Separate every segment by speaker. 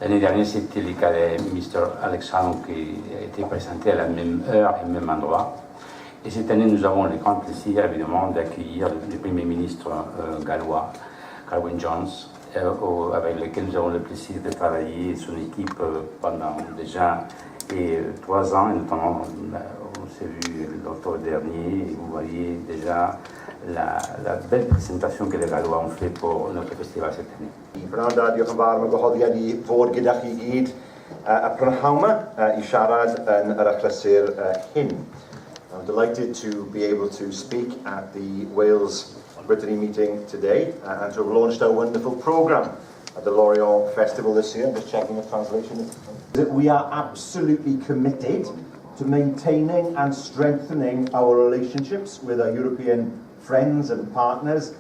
Speaker 1: L'année dernière, c'était le cas du ministre Alexandre qui était présenté à la même heure et même endroit. Et cette année, nous avons le grand plaisir, évidemment, d'accueillir le Premier ministre gallois, Carwyn Jones, avec lequel nous avons le plaisir de travailler, son équipe, pendant déjà 3 ans, et notamment, on s'est vu l'octobre dernier, et vous voyez déjà la belle présentation que les Gallois ont fait pour notre festival cette année.
Speaker 2: Branda, diolch yn fawr, mae gwahoddiad I fod gyda chi gyd a prynhawn I siarad yn yr achlysur hyn. I'm delighted to be able to speak at the Wales Brittany meeting today and to have launched our wonderful programme at the L'Orient Festival this year. I'm just checking the translation. We are absolutely committed to maintaining and strengthening our relationships with our European friends and partners,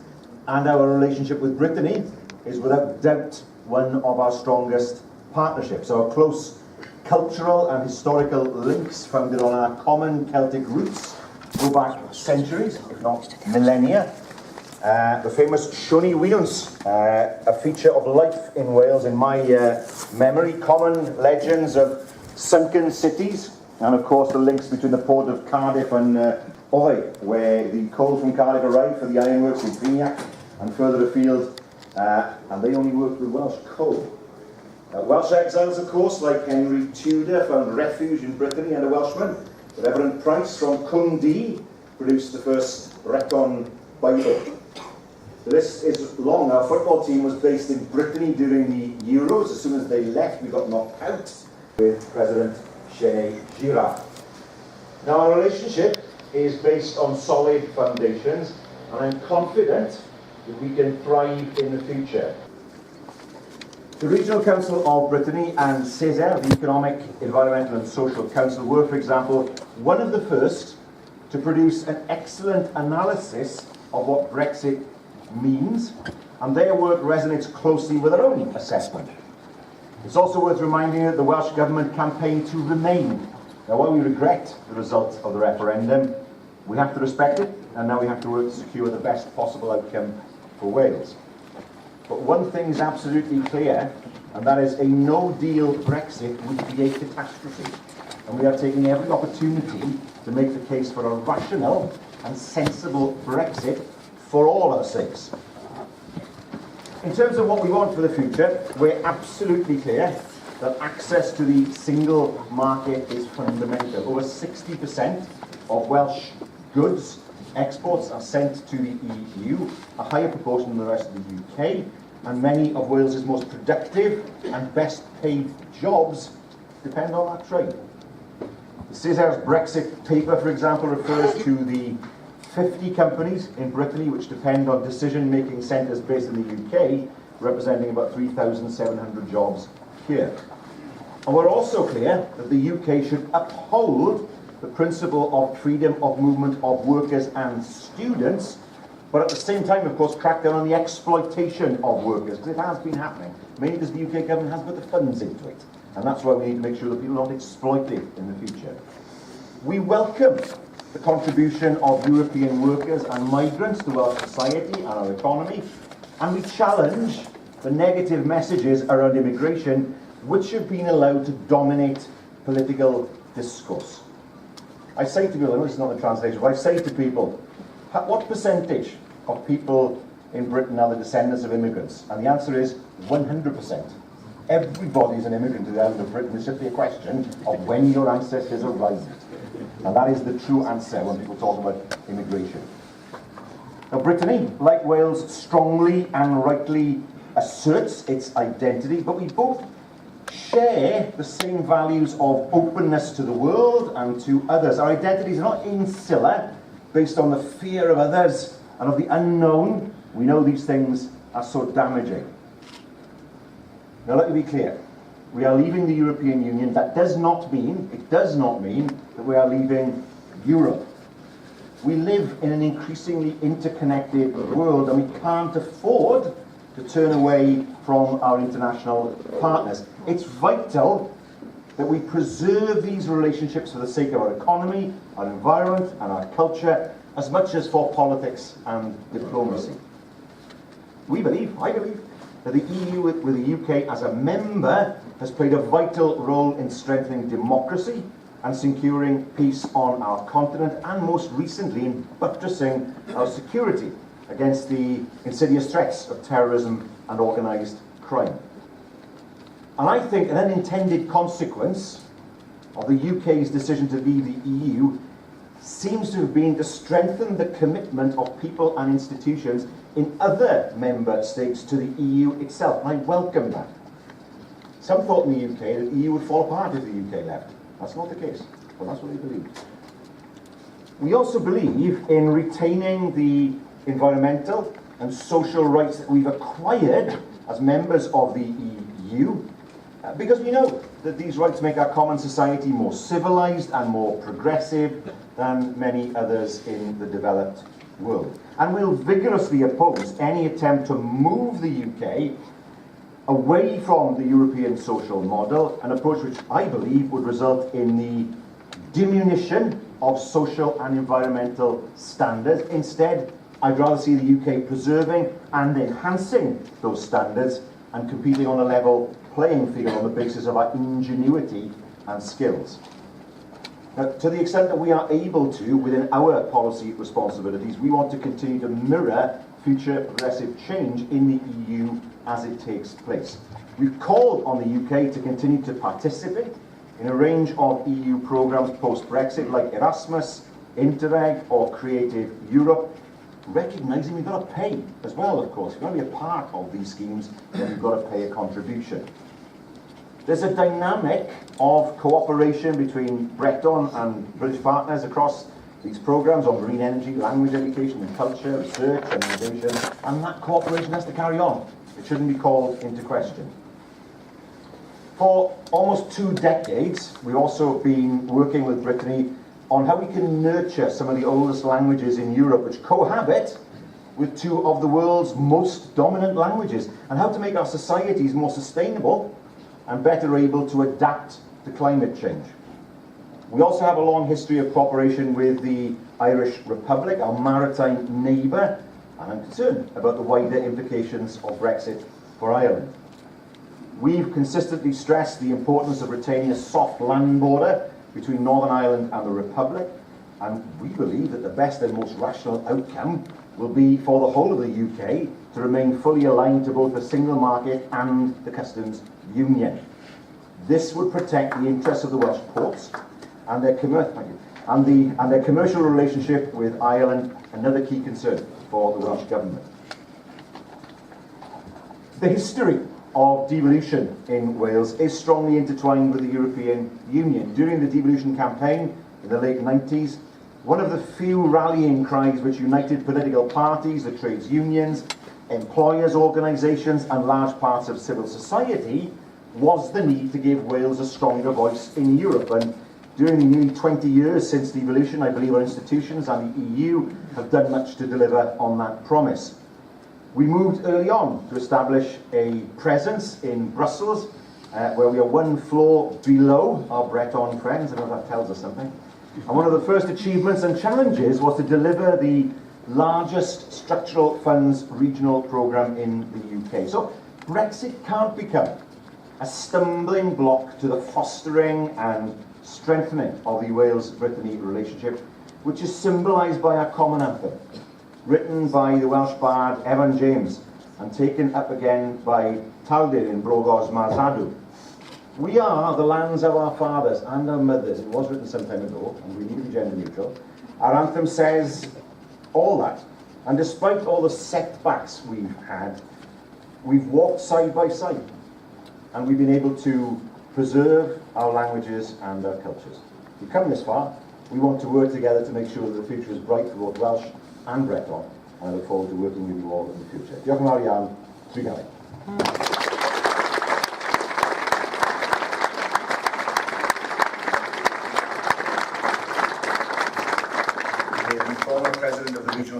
Speaker 2: and our relationship with Brittany is without doubt one of our strongest partnerships. Our close cultural and historical links founded on our common Celtic roots go back centuries, if not millennia. The famous Siwni Wheels, a feature of life in Wales in my memory, common legends of sunken cities, and of course the links between the port of Cardiff and Oy, where the coal from Cardiff arrived for the ironworks in Breizh and further afield, and they only worked with Welsh coal. Welsh exiles, of course, like Henry Tudor, found refuge in Brittany and a Welshman. The Reverend Price from Cwm D produced the first Recon Bible. The list is long. Our football team was based in Brittany during the Euros. As soon as they left, we got knocked out with President Girard. Now, our relationship is based on solid foundations, and I'm confident that we can thrive in the future. The Regional Council of Brittany and CESER, the Economic, Environmental and Social Council, were, for example, one of the first to produce an excellent analysis of what Brexit means, and their work resonates closely with our own assessment. It's also worth reminding that the Welsh Government campaigned to remain. Now, while we regret the result of the referendum, we have to respect it, and now we have to work to secure the best possible outcome for Wales. But one thing is absolutely clear, and that is a no-deal Brexit would be a catastrophe. And we are taking every opportunity to make the case for a rational and sensible Brexit for all our sakes. In terms of what we want for the future, we're absolutely clear that access to the single market is fundamental. Over 60% of Welsh goods exports are sent to the EU, a higher proportion than the rest of the UK, and many of Wales's most productive and best paid jobs depend on that trade. The CESER's Brexit paper, for example, refers to the 50 companies in Brittany which depend on decision-making centres based in the UK, representing about 3,700 jobs here. And we're also clear that the UK should uphold the principle of freedom of movement of workers and students, but at the same time, of course, crack down on the exploitation of workers, because it has been happening, mainly because the UK government has put the funds into it. And that's why we need to make sure that people are not exploited in the future. We welcome the contribution of European workers and migrants to our society and our economy, and we challenge the negative messages around immigration which have been allowed to dominate political discourse. I say to people, I know it's not the translation, but I say to people, what percentage of people in Britain are the descendants of immigrants? And the answer is 100%. Everybody is an immigrant to the island of Britain. It's simply a question of when your ancestors arrived. And that is the true answer when people talk about immigration. Now, Brittany, like Wales, strongly and rightly asserts its identity, but we both share the same values of openness to the world and to others. Our identities are not insular, based on the fear of others and of the unknown. We know these things are so damaging. Now, let me be clear. We are leaving the European Union. That does not mean that we are leaving Europe. We live in an increasingly interconnected world, and we can't afford to turn away from our international partners. It's vital that we preserve these relationships for the sake of our economy, our environment, and our culture, as much as for politics and diplomacy. I believe, that the EU, with the UK as a member, has played a vital role in strengthening democracy and securing peace on our continent, and most recently in buttressing our security against the insidious threats of terrorism and organised crime. And I think an unintended consequence of the UK's decision to leave the EU seems to have been to strengthen the commitment of people and institutions in other member states to the EU itself, and I welcome that. Some thought in the UK that the EU would fall apart if the UK left. That's not the case, but that's what they believe. We also believe in retaining the environmental and social rights that we've acquired as members of the EU, because we know that these rights make our common society more civilised and more progressive than many others in the developed world. And we'll vigorously oppose any attempt to move the UK away from the European social model, an approach which I believe would result in the diminution of social and environmental standards. Instead, I'd rather see the UK preserving and enhancing those standards and competing on a level playing field on the basis of our ingenuity and skills. Now, to the extent that we are able to, within our policy responsibilities, we want to continue to mirror future progressive change in the EU as it takes place. We've called on the UK to continue to participate in a range of EU programmes post-Brexit, like Erasmus, Interreg or Creative Europe, recognising we've got to pay as well, of course. If you're going to be a part of these schemes, then you've got to pay a contribution. There's a dynamic of cooperation between Breton and British partners across these programmes on marine energy, language education and culture, research and innovation, and that cooperation has to carry on. It shouldn't be called into question. For almost 2 decades, we've also been working with Brittany on how we can nurture some of the oldest languages in Europe which cohabit with 2 of the world's most dominant languages, and how to make our societies more sustainable and better able to adapt to climate change. We also have a long history of cooperation with the Irish Republic, our maritime neighbour, and I'm concerned about the wider implications of Brexit for Ireland. We've consistently stressed the importance of retaining a soft land border between Northern Ireland and the Republic, and we believe that the best and most rational outcome will be for the whole of the UK to remain fully aligned to both the single market and the customs union. This would protect the interests of the Welsh ports and their commercial relationship with Ireland, another key concern for the Welsh Government. The history of devolution in Wales is strongly intertwined with the European Union. During the devolution campaign in the late 90s, one of the few rallying cries which united political parties, the trades unions, employers' organisations and large parts of civil society was the need to give Wales a stronger voice in Europe. And during the nearly 20 years since devolution, I believe our institutions and the EU have done much to deliver on that promise. We moved early on to establish a presence in Brussels, where we are 1 floor below our Breton friends. I don't know if that tells us something. And one of the first achievements and challenges was to deliver the largest structural funds regional programme in the UK. So Brexit can't become a stumbling block to the fostering and strengthening of the Wales-Brittany relationship, which is symbolised by our common anthem, written by the Welsh bard Evan James and taken up again by Taldir in Brogos Mar Sadw. We are the lands of our fathers and our mothers. It was written some time ago, and we need to be gender neutral. Our anthem says all that. And despite all the setbacks we've had, we've walked side by side, and we've been able to preserve our languages and our cultures. We've come this far. We want to work together to make sure that the future is bright for both Welsh and Breton, and I look forward to working with you all in the future. Diolch yn fawr iawn. Trigau. Former President of the Regional